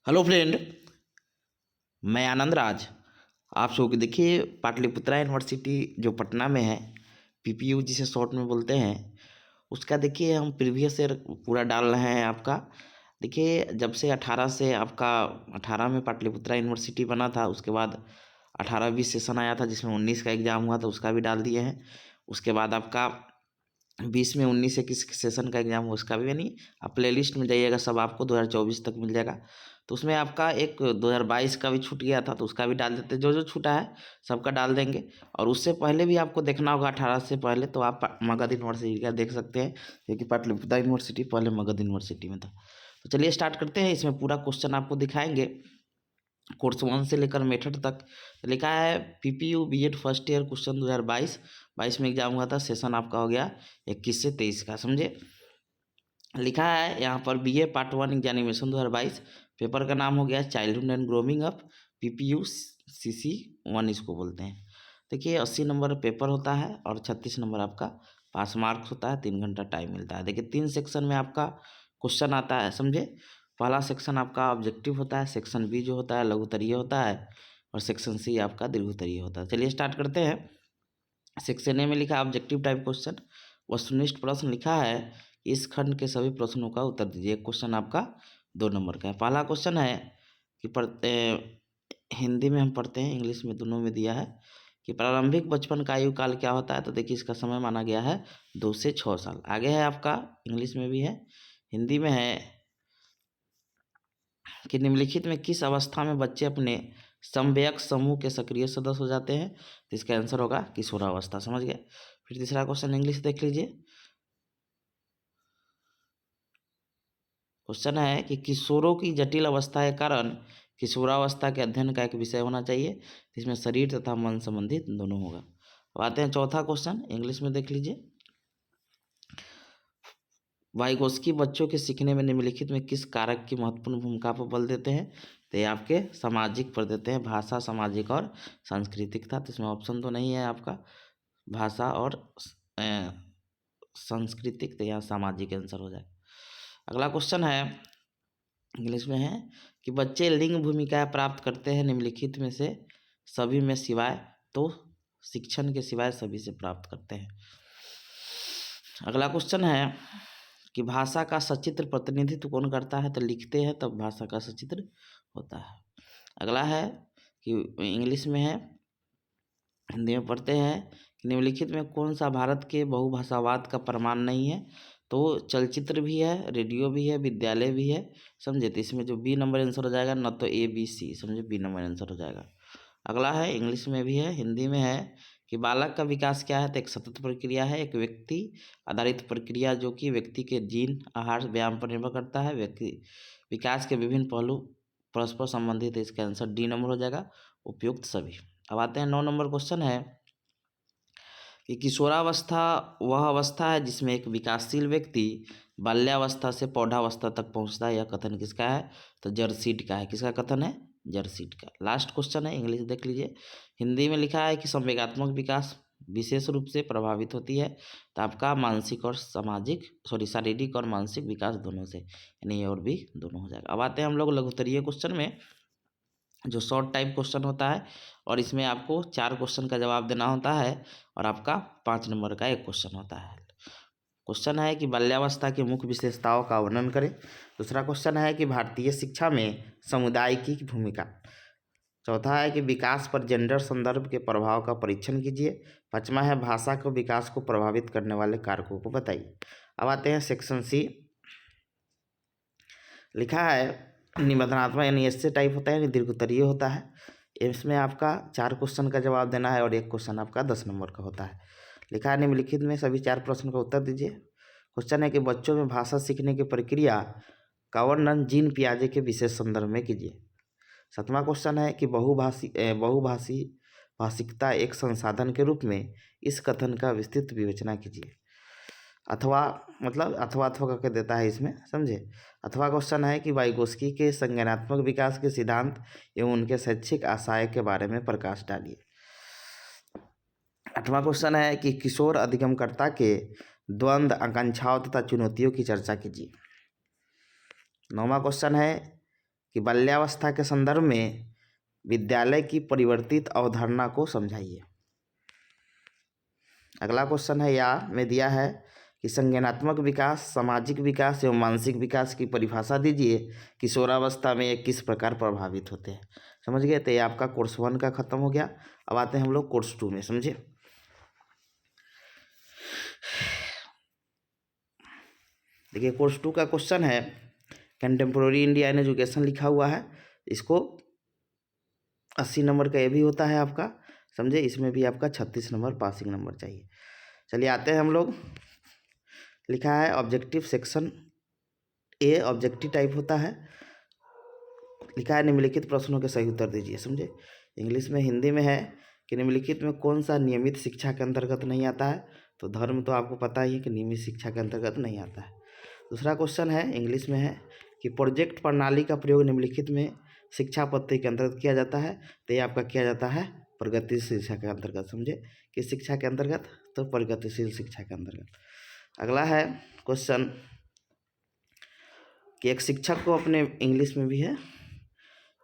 Hello friend, मैं आनंद राज। आप सबको देखिए, पाटलिपुत्रा यूनिवर्सिटी जो पटना में है, पीपीयू जिसे शॉर्ट में बोलते हैं, उसका देखिए हम प्रीवियस ईयर पूरा डाल रहे हैं आपका। देखिए, जब से 18 से आपका 18 में पाटलिपुत्रा यूनिवर्सिटी बना था, उसके बाद 18-20 सेशन आया था जिसमें 19 का एग्ज़ाम हुआ था, उसका भी डाल दिए हैं। उसके बाद आपका 20 में 19 से किस सेशन का एग्ज़ाम हुआ उसका भी, यानी आप प्ले लिस्ट में जाइएगा, सब आपको 2024 तक मिल जाएगा। तो उसमें आपका एक 2022 का भी छूट गया था, तो उसका भी डाल देते, जो जो छूटा है सबका डाल देंगे। और उससे पहले भी आपको देखना होगा, 18 से पहले तो आप मगध यूनिवर्सिटी का देख सकते हैं, क्योंकि पाटलिपुत्रा यूनिवर्सिटी पहले मगध यूनिवर्सिटी में था। तो चलिए स्टार्ट करते हैं। इसमें पूरा क्वेश्चन आपको दिखाएंगे, कोर्स 1 से लेकर मेथड तक। लिखा है PPU BEd first year question 2022 में एग्जाम हुआ था, सेशन आपका हो गया 21 से 23 का, समझे। लिखा है यहाँ पर बीए पार्ट 1 एग्जामिनेशन 2022, पेपर का नाम हो गया childhood and grooming up, PPU CC1 इसको बोलते हैं। देखिए 80 नंबर पेपर होता है और 36 नंबर आपका पास मार्क्स होता है, 3 घंटा टाइम मिलता है। देखिए 3 सेक्शन में आपका क्वेश्चन आता है, समझे। पहला सेक्शन आपका ऑब्जेक्टिव होता है, सेक्शन बी जो होता है लघुत्तरीय होता है, और सेक्शन सी आपका दीर्घोत्तरीय होता है। चलिए स्टार्ट करते हैं। सेक्शन ए में लिखा है ऑब्जेक्टिव टाइप क्वेश्चन, वस्तुनिष्ठ प्रश्न लिखा है, इस खंड के सभी प्रश्नों का उत्तर दीजिए। क्वेश्चन आपका 2 नंबर का है। पहला क्वेश्चन है कि हिंदी में हम पढ़ते हैं, इंग्लिश में दोनों में दिया है कि प्रारंभिक बचपन का आयु काल क्या होता है। तो देखिए इसका समय माना गया है 2 से 6 साल। आगे है आपका, इंग्लिश में भी है, हिंदी में है कि निम्नलिखित में किस अवस्था में बच्चे अपने समवयस्क समूह के सक्रिय सदस्य हो जाते हैं। तो इसका आंसर होगा किशोरावस्था, समझ गए। फिर तीसरा क्वेश्चन इंग्लिश देख लीजिए। क्वेश्चन है कि किशोरों की जटिल अवस्था के कारण किशोरावस्था के अध्ययन का एक विषय होना चाहिए, जिसमें शरीर तथा मन संबंधित दोनों होगा। अब आते हैं चौथा क्वेश्चन, इंग्लिश में देख लीजिए। वाइगोस्की बच्चों के सीखने में निम्नलिखित में किस कारक की महत्वपूर्ण भूमिका पर बल देते हैं। तो ये आपके सामाजिक पर देते हैं, भाषा, सामाजिक और सांस्कृतिक था। तो इसमें ऑप्शन तो नहीं है आपका भाषा और सांस्कृतिक, तो यहाँ सामाजिक आंसर हो जाए। अगला क्वेश्चन है, इंग्लिश में है कि बच्चे लिंग भूमिकाएं प्राप्त करते हैं निम्नलिखित में से सभी में सिवाय, तो शिक्षण के सिवाय सभी से प्राप्त करते हैं। अगला क्वेश्चन है कि भाषा का सचित्र प्रतिनिधित्व कौन करता है। तो लिखते हैं तब भाषा का सचित्र होता है। अगला है कि इंग्लिश में है, हिंदी में पढ़ते हैं कि निम्नलिखित में कौन सा भारत के बहुभाषावाद का प्रमाण नहीं है। तो चलचित्र भी है, रेडियो भी है, विद्यालय भी है, समझे। तो इसमें जो बी नंबर आंसर हो जाएगा, न तो ABC, समझे, बी नंबर आंसर हो जाएगा। अगला है, इंग्लिश में भी है, हिंदी में है कि बालक का विकास क्या है। तो एक सतत प्रक्रिया है, एक व्यक्ति आधारित प्रक्रिया जो कि व्यक्ति के जीन, आहार, व्यायाम पर निर्भर करता है। व्यक्ति विकास के विभिन्न पहलू परस्पर संबंधित है, इसका आंसर डी नंबर हो जाएगा, उपयुक्त सभी। अब आते हैं 9 नंबर क्वेश्चन है कि किशोरावस्था वह अवस्था है जिसमें एक विकासशील व्यक्ति बाल्यावस्था से प्रौढ़ावस्था तक पहुंचता है। यह कथन किसका है। तो जर्सीड का है। किसका कथन है। जर्सीड का। लास्ट क्वेश्चन है, इंग्लिश देख लीजिए। हिंदी में लिखा है कि संवेगात्मक विकास विशेष रूप से प्रभावित होती है। तो आपका मानसिक और सामाजिक, शारीरिक और मानसिक विकास दोनों से, यानी ये और भी दोनों हो जाएगा। अब आते हैं हम लोग लघुत्तरीय क्वेश्चन में, जो शॉर्ट टाइप क्वेश्चन होता है, और इसमें आपको 4 क्वेश्चन का जवाब देना होता है, और आपका 5 नंबर का एक क्वेश्चन होता है। क्वेश्चन है कि बाल्यावस्था की मुख्य विशेषताओं का वर्णन करें। दूसरा क्वेश्चन है कि भारतीय शिक्षा में समुदाय की भूमिका। चौथा है कि विकास पर जेंडर संदर्भ के प्रभाव का परीक्षण कीजिए। पांचवा है भाषा को विकास को प्रभावित करने वाले कारकों को बताइए। अब आते हैं सेक्शन सी। लिखा है निबंधनात्मक, यानी एस्से टाइप होता है, यानी दीर्घोत्तरीय होता है। इसमें आपका 4 क्वेश्चन का जवाब देना है, और एक क्वेश्चन आपका 10 नंबर का होता है। लिखा है निम्नलिखित में सभी 4 प्रश्न का उत्तर दीजिए। क्वेश्चन है कि बच्चों में भाषा सीखने की प्रक्रिया का वर्णन जीन पियाजे के विशेष संदर्भ में कीजिए। 7वां क्वेश्चन है कि बहुभाषी भाषिकता एक संसाधन के रूप में इस कथन का विस्तृत विवेचना कीजिए। अथवा मतलब अथवा करके देता है इसमें, समझे। अथवा क्वेश्चन है कि वाइगोस्की के संज्ञानात्मक विकास के सिद्धांत एवं उनके शैक्षिक आशय के बारे में प्रकाश डालिए। 8वां क्वेश्चन है कि किशोर अधिगमकर्ता के द्वंद्व, आकांक्षाओं तथा चुनौतियों की चर्चा कीजिए। 9वां क्वेश्चन है कि बाल्यावस्था के संदर्भ में विद्यालय की परिवर्तित अवधारणा को समझाइए। अगला क्वेश्चन है या में दिया है कि संज्ञानात्मक विकास, सामाजिक विकास एवं मानसिक विकास की परिभाषा दीजिए। किशोरावस्था में ये किस प्रकार प्रभावित होते हैं। समझ गए। तो ये आपका कोर्स 1 का खत्म हो गया। अब आते हैं हम लोग कोर्स 2 में। समझे। देखिए कोर्स 2 का क्वेश्चन है कंटेम्प्रोरी इंडिया इन एजुकेशन लिखा हुआ है। इसको 80 नंबर का ये भी होता है आपका। समझे। इसमें भी आपका 36 नंबर पासिंग नंबर चाहिए। चलिए आते हैं हम लोग। लिखा है objective section A objective type होता है। लिखा है निम्नलिखित प्रश्नों के सही उत्तर दीजिए। समझे। इंग्लिश में, हिंदी में है कि निम्नलिखित में कौन सा नियमित शिक्षा के अंतर्गत नहीं आता है। तो धर्म तो आपको पता ही है कि नियमित शिक्षा के अंतर्गत नहीं आता है। दूसरा क्वेश्चन है इंग्लिश में है कि प्रोजेक्ट प्रणाली का प्रयोग निम्नलिखित में शिक्षा पद्धति के अंतर्गत किया जाता है। तो ये आपका किया जाता है प्रगतिशील शिक्षा के अंतर्गत। समझे। किस शिक्षा के अंतर्गत। तो प्रगतिशील शिक्षा के अंतर्गत। अगला है क्वेश्चन कि एक शिक्षक को अपने, इंग्लिश में भी है,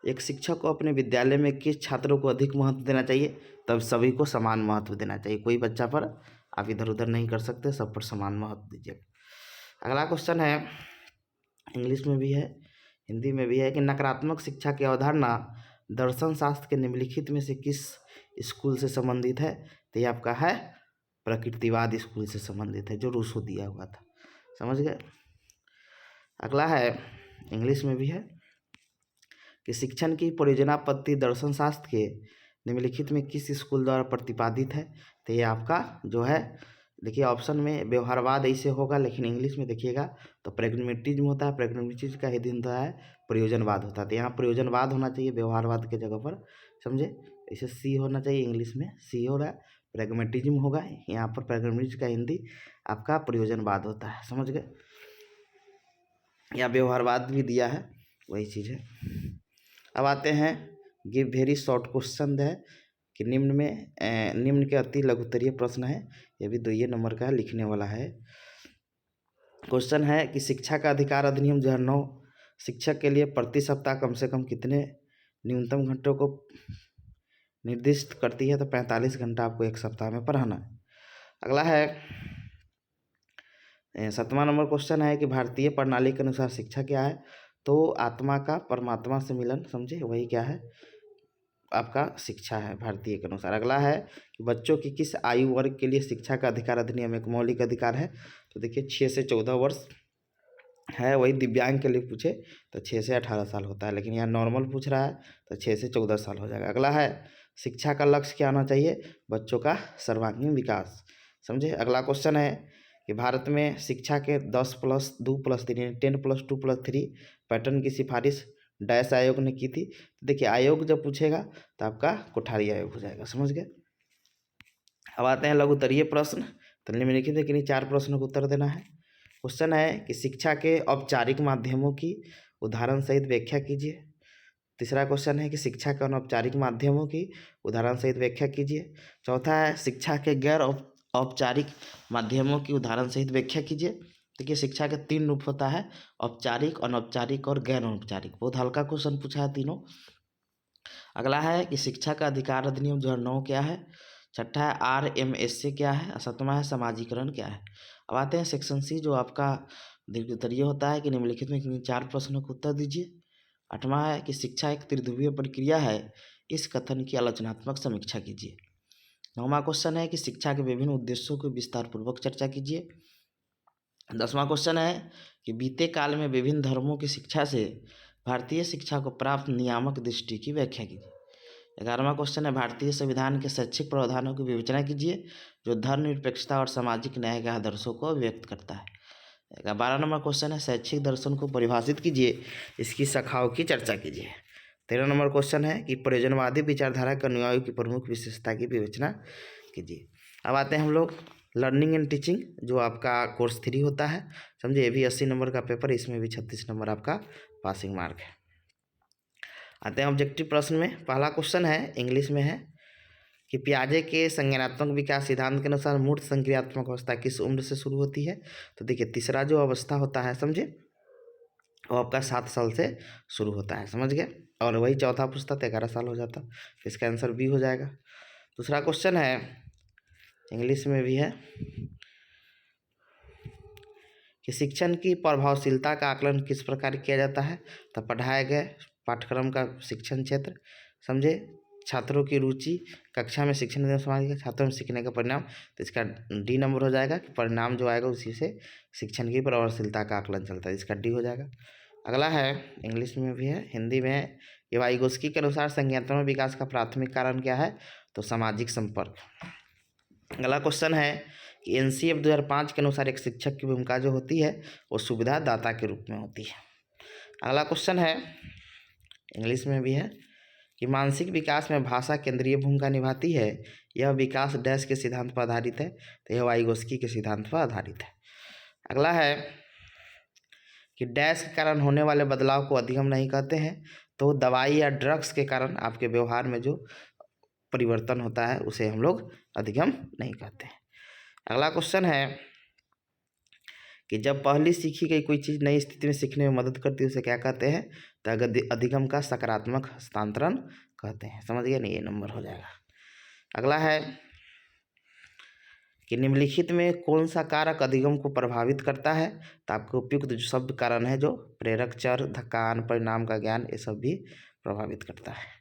एक शिक्षक को अपने विद्यालय में किस छात्रों को अधिक महत्व देना चाहिए। तब सभी को समान महत्व देना चाहिए। कोई बच्चा पर आप इधर उधर नहीं कर सकते, सब पर समान महत्व दीजिए। अगला क्वेश्चन है इंग्लिश में भी है, हिंदी में भी है कि नकारात्मक शिक्षा की अवधारणा दर्शन शास्त्र के निम्नलिखित में से किस स्कूल से संबंधित है। तो ये आपका है प्रकृतिवाद स्कूल से संबंधित है, जो रूसो दिया हुआ था। समझ गए। अगला है इंग्लिश में भी है कि शिक्षण की परियोजना पद्धति दर्शन शास्त्र के निम्नलिखित में किस स्कूल द्वारा प्रतिपादित है। तो ये आपका जो है, देखिए ऑप्शन में व्यवहारवाद ऐसे होगा, लेकिन इंग्लिश में देखिएगा तो प्रैग्मेटिज्म होता है। प्रैग्मेटिज्म का हिंदी होता है प्रयोजनवाद होता है। तो यहाँ प्रयोजनवाद होना चाहिए व्यवहारवाद के जगह पर। समझे। इसे सी होना चाहिए, इंग्लिश में सी हो रहा है, प्रैग्मेटिज्म होगा। यहाँ पर प्रैग्मेटिज्म का हिंदी आपका प्रयोजनवाद होता है। समझ गए। या व्यवहारवाद भी दिया है, वही चीज़ है। अब आते हैं गिव वेरी शॉर्ट क्वेश्चन है कि निम्न के अति लघुत्तरीय प्रश्न है। ये भी 2 नंबर का लिखने वाला है। क्वेश्चन है कि शिक्षा का अधिकार अधिनियम 2009 शिक्षक के लिए प्रति सप्ताह कम से कम कितने न्यूनतम घंटों को निर्दिष्ट करती है। तो 45 घंटा आपको एक सप्ताह में पढ़ाना है। अगला है 7वां नंबर क्वेश्चन है कि भारतीय प्रणाली के अनुसार शिक्षा क्या है। तो आत्मा का परमात्मा से मिलन। समझे। वही क्या है आपका शिक्षा है भारतीय के अनुसार। अगला है कि बच्चों की किस आयु वर्ग के लिए शिक्षा का अधिकार अधिनियम एक मौलिक अधिकार है। तो देखिए 6 से 14 वर्ष है। वही दिव्यांग के लिए पूछे तो 6 से 18 साल होता है, लेकिन यहाँ नॉर्मल पूछ रहा है तो 6 से 14 साल हो जाएगा। अगला है शिक्षा का लक्ष्य क्या होना चाहिए। बच्चों का सर्वांगीण विकास। समझे। अगला क्वेश्चन है कि भारत में शिक्षा के 10+2+3 10+2+3 पैटर्न की सिफारिश डैश आयोग ने की थी। तो देखिए आयोग जब पूछेगा तो आपका कोठारी आयोग हो जाएगा। समझ गए। अब आते हैं लघुत्तरीय प्रश्न। तो निम्नलिखित में किन्हीं 4 प्रश्नों का उत्तर देना है। क्वेश्चन है कि शिक्षा के औपचारिक माध्यमों की उदाहरण सहित व्याख्या कीजिए। तीसरा क्वेश्चन है कि शिक्षा के अनौपचारिक माध्यमों की उदाहरण सहित व्याख्या कीजिए। चौथा है शिक्षा के गैर औपचारिक माध्यमों की उदाहरण सहित व्याख्या कीजिए। देखिए शिक्षा के 3 रूप होता है, औपचारिक, अनौपचारिक और गैर अनौपचारिक। बहुत हल्का क्वेश्चन पूछा है तीनों। अगला है कि शिक्षा का अधिकार अधिनियम 2009 क्या है। छठा है RMSA क्या है। 7वां है समाजीकरण क्या है। अब आते हैं सेक्शन सी, जो आपका दीर्घोत्तरीय होता है कि निम्नलिखित में किन्हीं 4 प्रश्नों का उत्तर दीजिए। 8वां है कि शिक्षा एक त्रिध्रुवीय प्रक्रिया है, इस कथन की आलोचनात्मक समीक्षा कीजिए। 9वां क्वेश्चन है कि शिक्षा के विभिन्न उद्देश्यों को विस्तारपूर्वक चर्चा कीजिए। 10वां क्वेश्चन है कि बीते काल में विभिन्न धर्मों की शिक्षा से भारतीय शिक्षा को प्राप्त नियामक दृष्टि की व्याख्या कीजिए। 11वां क्वेश्चन है भारतीय संविधान के शैक्षिक प्रावधानों की विवेचना कीजिए, जो धर्मनिरपेक्षता और सामाजिक न्याय के आदर्शों को अभिव्यक्त करता है। 12 नंबर क्वेश्चन है शैक्षिक दर्शन को परिभाषित कीजिए, इसकी शाखाओं की चर्चा कीजिए। 13 नंबर क्वेश्चन है कि प्रयोजनवादी विचारधारा के अनुयायियों की प्रमुख विशेषता की विवेचना कीजिए। अब आते हैं हम लोग लर्निंग एंड टीचिंग, जो आपका कोर्स 3 होता है। समझे। ये भी 80 नंबर का पेपर, इसमें भी 36 नंबर आपका पासिंग मार्क है। आते हैं ऑब्जेक्टिव प्रश्न में। पहला क्वेश्चन है इंग्लिश में है कि पियाजे के संज्ञानात्मक विकास सिद्धांत के अनुसार मूर्त संक्रियात्मक अवस्था किस उम्र से शुरू होती है। तो देखिए तीसरा जो अवस्था होता है, समझे, वो आपका 7 साल से शुरू होता है, समझ गए। और वही चौथा पूछता तो 11 साल हो जाता। इसका आंसर बी हो जाएगा। दूसरा क्वेश्चन है, इंग्लिश में भी है कि शिक्षण की प्रभावशीलता का आकलन किस प्रकार किया जाता है। तो पढ़ाए गए पाठ्यक्रम का शिक्षण क्षेत्र, समझे, छात्रों की रुचि, कक्षा में शिक्षण देने समाज छात्रों में सीखने का परिणाम। तो इसका डी नंबर हो जाएगा कि परिणाम जो आएगा उसी से शिक्षण की प्रभावशीलता का आकलन चलता है, इसका डी हो जाएगा। अगला है, इंग्लिश में भी है, हिंदी में है, कि वाइगोस्की के अनुसार संज्ञानात्मक विकास का प्राथमिक कारण क्या है। तो सामाजिक संपर्क। अगला क्वेश्चन है कि एनसीएफ 2005 के अनुसार एक शिक्षक की भूमिका जो होती है वो सुविधा दाता के रूप में होती है। अगला क्वेश्चन है, इंग्लिश में भी है, कि मानसिक विकास में भाषा केंद्रीय भूमिका निभाती है। यह विकास डैश के सिद्धांत पर आधारित है। तो यह वाइगोस्की के सिद्धांत पर आधारित है। अगला है कि डैश के कारण होने वाले बदलाव को अधिगम नहीं कहते हैं। तो दवाई या ड्रग्स के कारण आपके व्यवहार में जो परिवर्तन होता है उसे हम लोग अधिगम नहीं कहते हैं। अगला क्वेश्चन है कि जब पहली सीखी गई कोई चीज़ नई स्थिति में सीखने में मदद करती है उसे क्या कहते हैं। तो अधिगम का सकारात्मक हस्तांतरण कहते हैं, समझ गए नहीं, ये नंबर हो जाएगा। अगला है कि निम्नलिखित में कौन सा कारक अधिगम को प्रभावित करता है। तो आपके उपयुक्त जो शब्द कारण है, जो प्रेरक चर, धक्कान, परिणाम का ज्ञान, ये सब भी प्रभावित करता है।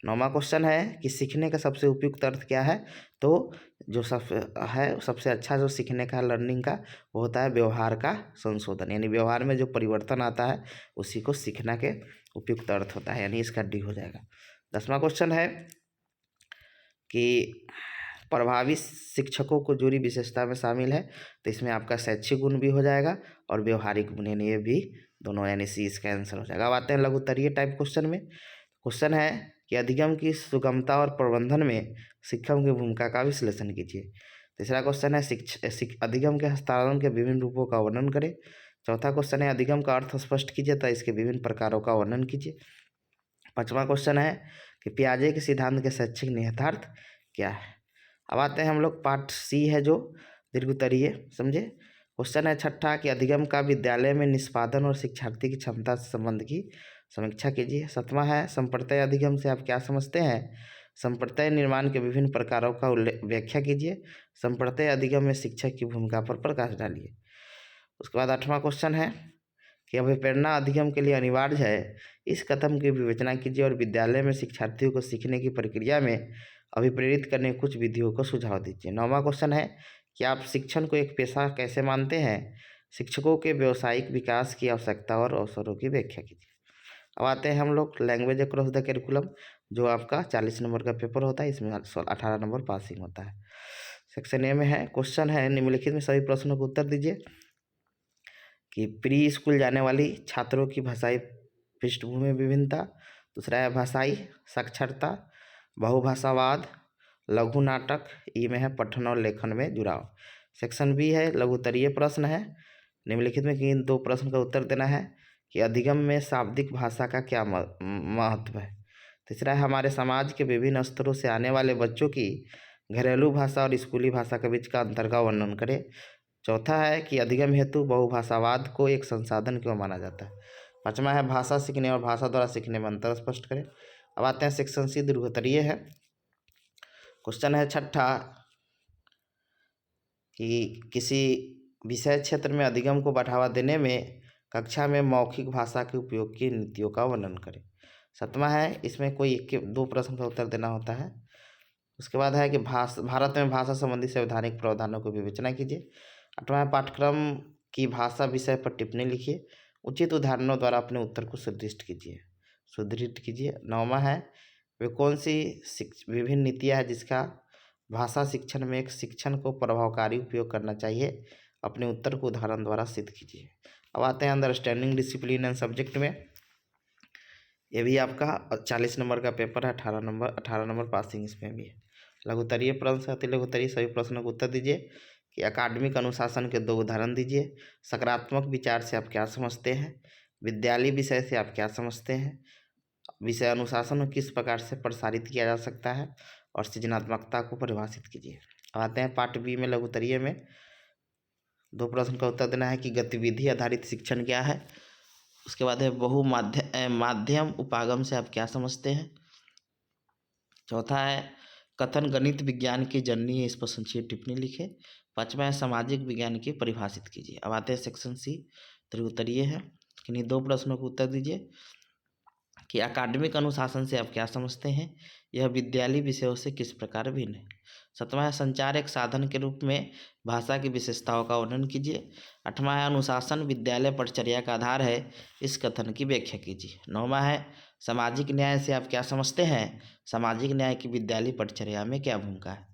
9वां क्वेश्चन है कि सीखने का सबसे उपयुक्त अर्थ क्या है। तो जो सबसे अच्छा जो सीखने का लर्निंग का वो होता है व्यवहार का संशोधन, यानी व्यवहार में जो परिवर्तन आता है उसी को सीखना के उपयुक्त अर्थ होता है, यानी इसका डी हो जाएगा। 10वां क्वेश्चन है कि प्रभावी शिक्षकों को जुड़ी विशेषता में शामिल है। तो इसमें आपका शैक्षिक गुण भी हो जाएगा और व्यवहारिक गुण, यानी ये भी दोनों, यानी सी इसका आंसर हो जाएगा। अब आते हैं लघुत्तरीय टाइप क्वेश्चन में। क्वेश्चन है कि अधिगम की सुगमता और प्रबंधन में शिक्षकों की भूमिका का विश्लेषण कीजिए। तीसरा क्वेश्चन है अधिगम के हस्तांतरण के विभिन्न रूपों का वर्णन करें। चौथा क्वेश्चन है अधिगम का अर्थ स्पष्ट कीजिए, तो इसके विभिन्न प्रकारों का वर्णन कीजिए। 5वां क्वेश्चन है कि पियाजे के सिद्धांत के शैक्षिक निहितार्थ क्या है। अब आते हैं हम लोग पार्ट सी है जो दीर्घोत्तरीय, समझे। क्वेश्चन है 6ठा कि अधिगम का विद्यालय में निष्पादन और शिक्षार्थी की क्षमता से संबंध की समीक्षा कीजिए। 7वां है संप्रत्यय अधिगम से आप क्या समझते हैं। संप्रत्यय निर्माण के विभिन्न प्रकारों का व्याख्या कीजिए। संप्रत्यय अधिगम में शिक्षक की भूमिका पर प्रकाश डालिए। उसके बाद 8वां क्वेश्चन है कि अभिप्रेरणा अधिगम के लिए अनिवार्य है, इस कथन की विवेचना कीजिए और विद्यालय में शिक्षार्थियों को सीखने की प्रक्रिया में अभिप्रेरित करने कुछ विधियों को सुझाव दीजिए। 9वां क्वेश्चन है कि आप शिक्षण को एक पेशा कैसे मानते हैं। शिक्षकों के व्यावसायिक विकास की आवश्यकता और अवसरों की व्याख्या कीजिए। अब आते हैं हम लोग लैंग्वेज अक्रॉस द करिकुलम, जो आपका 40 नंबर का पेपर होता है, इसमें 18 नंबर पासिंग होता है। सेक्शन ए में है, क्वेश्चन है निम्नलिखित में सभी प्रश्नों को उत्तर दीजिए कि प्री स्कूल जाने वाली छात्रों की भाषाई पृष्ठभूमि में विभिन्नता। दूसरा है भाषाई साक्षरता, बहुभाषावाद, लघु नाटक। ई में है पठन और लेखन में जुड़ाव। सेक्शन बी है लघुत्तरीय प्रश्न है, निम्नलिखित में इन 2 प्रश्न का उत्तर देना है कि अधिगम में शाब्दिक भाषा का क्या महत्व है। तीसरा है हमारे समाज के विभिन्न स्तरों से आने वाले बच्चों की घरेलू भाषा और स्कूली भाषा के बीच का अंतर का वर्णन करें। चौथा है कि अधिगम हेतु बहुभाषावाद को एक संसाधन क्यों माना जाता है। 5वां है भाषा सीखने और भाषा द्वारा सीखने में अंतर स्पष्ट करें। अब आते हैं सेक्शन सी दीर्घोत्तरीय है। क्वेश्चन है 6ठा कि किसी विषय क्षेत्र में अधिगम को बढ़ावा देने में कक्षा में मौखिक भाषा के उपयोग की नीतियों का वर्णन करें। 7वां है, इसमें कोई 2 प्रश्न का उत्तर देना होता है। उसके बाद है कि भारत में भाषा संबंधी संवैधानिक प्रावधानों को विवेचना कीजिए। 8वां पाठ्यक्रम की भाषा विषय पर टिप्पणी लिखिए, उचित उदाहरणों द्वारा अपने उत्तर को सुदृढ़ कीजिए। 9वां है वे कौन सी विभिन्न नीतियाँ हैं जिसका भाषा शिक्षण में एक शिक्षण को प्रभावकारी उपयोग करना चाहिए, अपने उत्तर को उदाहरण द्वारा सिद्ध कीजिए। अब आते हैं अंडरस्टैंडिंग डिसिप्लिन एंड सब्जेक्ट में। ये भी आपका 40 नंबर का पेपर है, 18 नंबर पासिंग इसमें भी है। लघुत्तरीय प्रश्न, अति लघुत्तरीय सभी प्रश्नों को उत्तर दीजिए कि अकादमिक अनुशासन के 2 उदाहरण दीजिए। सकारात्मक विचार से आप क्या समझते हैं, विद्यालय विषय से आप क्या समझते हैं, विषय अनुशासन को किस प्रकार से प्रसारित किया जा सकता है, और सृजनात्मकता को परिभाषित कीजिए। आते हैं पार्ट बी में लघुत्तरीय में 2 प्रश्न का उत्तर देना है कि गतिविधि आधारित शिक्षण क्या है। उसके बाद है माध्यम उपागम से आप क्या समझते हैं। चौथा है कथन गणित विज्ञान की जननी है, इस पर संक्षिप्त टिप्पणी लिखे। पांचवा है सामाजिक विज्ञान की परिभाषित कीजिए। अब आते हैं सेक्शन सी, त्रिउत्तरीय है। किन्हीं 2 प्रश्नों को उत्तर दीजिए कि अकादमिक अनुशासन से आप क्या समझते हैं, यह विद्यालय विषयों से किस प्रकार भिन्न है। सातवां है संचार एक साधन के रूप में भाषा की विशेषताओं का वर्णन कीजिए। आठवां है अनुशासन विद्यालय पठचर्या का आधार है, इस कथन की व्याख्या कीजिए। नौवां है सामाजिक न्याय से आप क्या समझते हैं, सामाजिक न्याय की विद्यालय पठचर्या में क्या भूमिका है।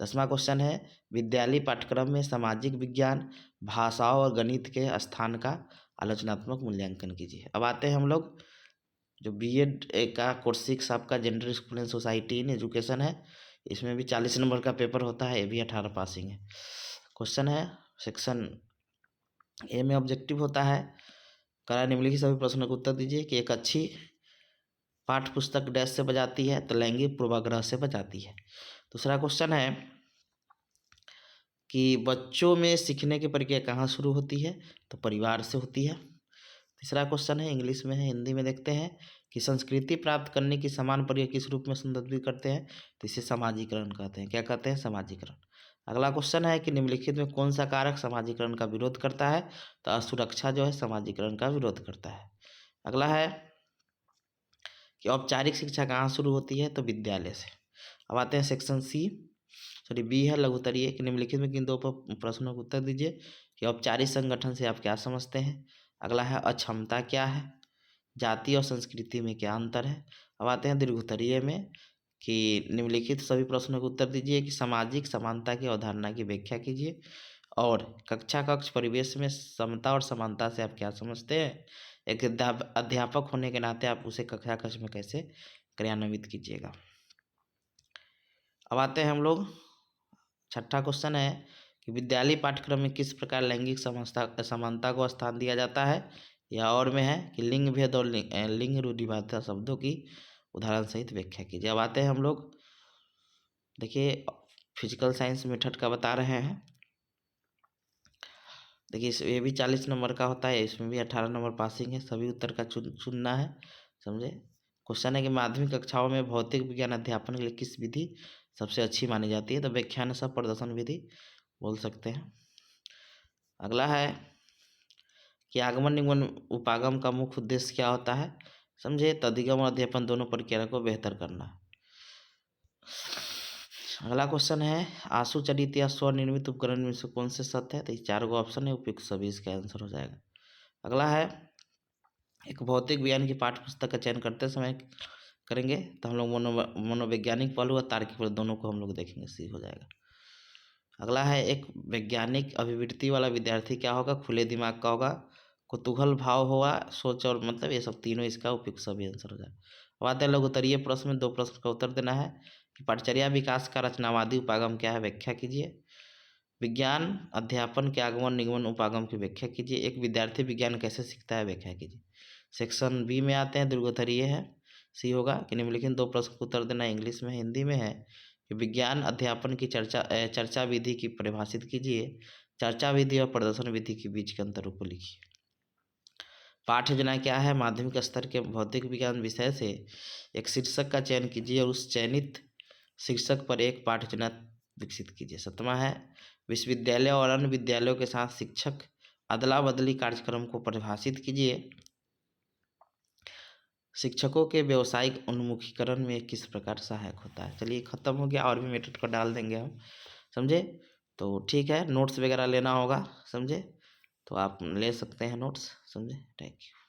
10वां क्वेश्चन है विद्यालय पाठ्यक्रम में सामाजिक विज्ञान, भाषाओं और गणित के स्थान का आलोचनात्मक मूल्यांकन कीजिए। अब आते हैं हम लोग जो बीएड का कोर्स 6 आपका gender school and society in education है, इसमें भी 40 नंबर का पेपर होता है, ये भी 18 पासिंग है। क्वेश्चन है सेक्शन ए में ऑब्जेक्टिव होता है करा निम्नलिखित सभी प्रश्नों का उत्तर दीजिए कि एक अच्छी पाठ्य पुस्तक डैश से बजाती है, तो लैंगिक पूर्वाग्रह से बजाती है। दूसरा क्वेश्चन है कि बच्चों में सीखने की प्रक्रिया कहाँ शुरू होती है, तो परिवार से होती है। तीसरा क्वेश्चन है इंग्लिश में है, हिंदी में देखते हैं कि संस्कृति प्राप्त करने की समान प्रक्रिया किस रूप में संदर्भित करते हैं, तो इसे समाजीकरण कहते हैं। क्या कहते हैं, समाजीकरण। अगला क्वेश्चन है कि निम्नलिखित में कौन सा कारक समाजीकरण का विरोध करता है, तो असुरक्षा जो है समाजीकरण का विरोध करता है। अगला है कि औपचारिक शिक्षा कहाँ शुरू होती है, तो विद्यालय से। अब आते हैं सेक्शन बी है लघुत्तरीय कि निम्नलिखित में किन 2 प्रश्नों का उत्तर दीजिए कि औपचारिक संगठन से आप क्या समझते हैं। अगला है अक्षमता क्या है, जाति और संस्कृति में क्या अंतर है। अब आते हैं दीर्घोत्तरीय में कि निम्नलिखित सभी प्रश्नों का उत्तर दीजिए कि सामाजिक समानता की अवधारणा की व्याख्या कीजिए और कक्ष परिवेश में समता और समानता से आप क्या समझते हैं। एक अध्यापक होने के नाते आप उसे कक्ष में कैसे क्रियान्वित कीजिएगा। अब आते हैं हम लोग छठा क्वेश्चन है कि विद्यालय पाठ्यक्रम में किस प्रकार लैंगिक समानता को स्थान दिया जाता है, या और में है कि लिंग भेद और लिंग रूढ़िवादिता शब्दों की उदाहरण सहित व्याख्या कीजिए। अब आते हैं हम लोग देखिए फिजिकल साइंस मेथड का बता रहे हैं। देखिए ये भी 40 नंबर का होता है, इसमें भी 18 नंबर पासिंग है, सभी उत्तर का चुनना है, समझे। क्वेश्चन है कि माध्यमिक कक्षाओं में भौतिक विज्ञान अध्यापन के लिए किस विधि सबसे अच्छी मानी जाती है, तो व्याख्यान सह प्रदर्शन विधि बोल सकते हैं। अगला है कि आगमन निगमन उपागम का मुख्य उद्देश्य क्या होता है, समझे, तो अधिगम और अध्यापन दोनों प्रक्रिया को बेहतर करना। अगला क्वेश्चन है आशु चरित या स्वनिर्मित उपकरण में से कौन से सत्य है, तो ये 4 ऑप्शन है, उपयुक्त सभी इसका आंसर हो जाएगा। अगला है एक भौतिक विज्ञान की पाठ्य पुस्तक का चयन करते समय करेंगे, तो हम लोग मनोवैज्ञानिक पहलू और तार्किक पहलू दोनों को हम लोग देखेंगे, सी हो जाएगा। अगला है एक वैज्ञानिक अभिवृत्ति वाला विद्यार्थी क्या होगा, खुले दिमाग का होगा, कुतूहल भाव होगा, सोच और मतलब ये सब तीनों इसका उपयुक्त सभी आंसर हो जाएगा। अब आते हैं लघुत्तरीय प्रश्न में 2 प्रश्न का उत्तर देना है कि पाठचर्या विकास का रचनावादी उपागम क्या है, व्याख्या कीजिए। विज्ञान अध्यापन के आगमन निगमन उपागम की व्याख्या कीजिए। एक विद्यार्थी विज्ञान कैसे सीखता है, व्याख्या कीजिए। सेक्शन बी में आते हैं, दीर्घोत्तरीय है, सी होगा कि निम्नलिखित 2 प्रश्न का उत्तर देना, इंग्लिश में हिंदी में है कि विज्ञान अध्यापन की चर्चा विधि की परिभाषित कीजिए। चर्चा विधि और प्रदर्शन विधि के बीच के अंतर को लिखिए। पाठ योजना क्या है, माध्यमिक स्तर के भौतिक विज्ञान विषय से एक शीर्षक का चयन कीजिए और उस चयनित शीर्षक पर एक पाठ योजना विकसित कीजिए। 7वां है विश्वविद्यालय और अन्य विद्यालयों के साथ शिक्षक अदला बदली कार्यक्रम को परिभाषित कीजिए। शिक्षकों के व्यावसायिक उन्मुखीकरण में किस प्रकार सहायक होता है। चलिए खत्म हो गया, और भी मेथड को डाल देंगे हम, समझे। तो ठीक है, नोट्स वगैरह लेना होगा, समझे, तो आप ले सकते हैं नोट्स, समझे। Thank you.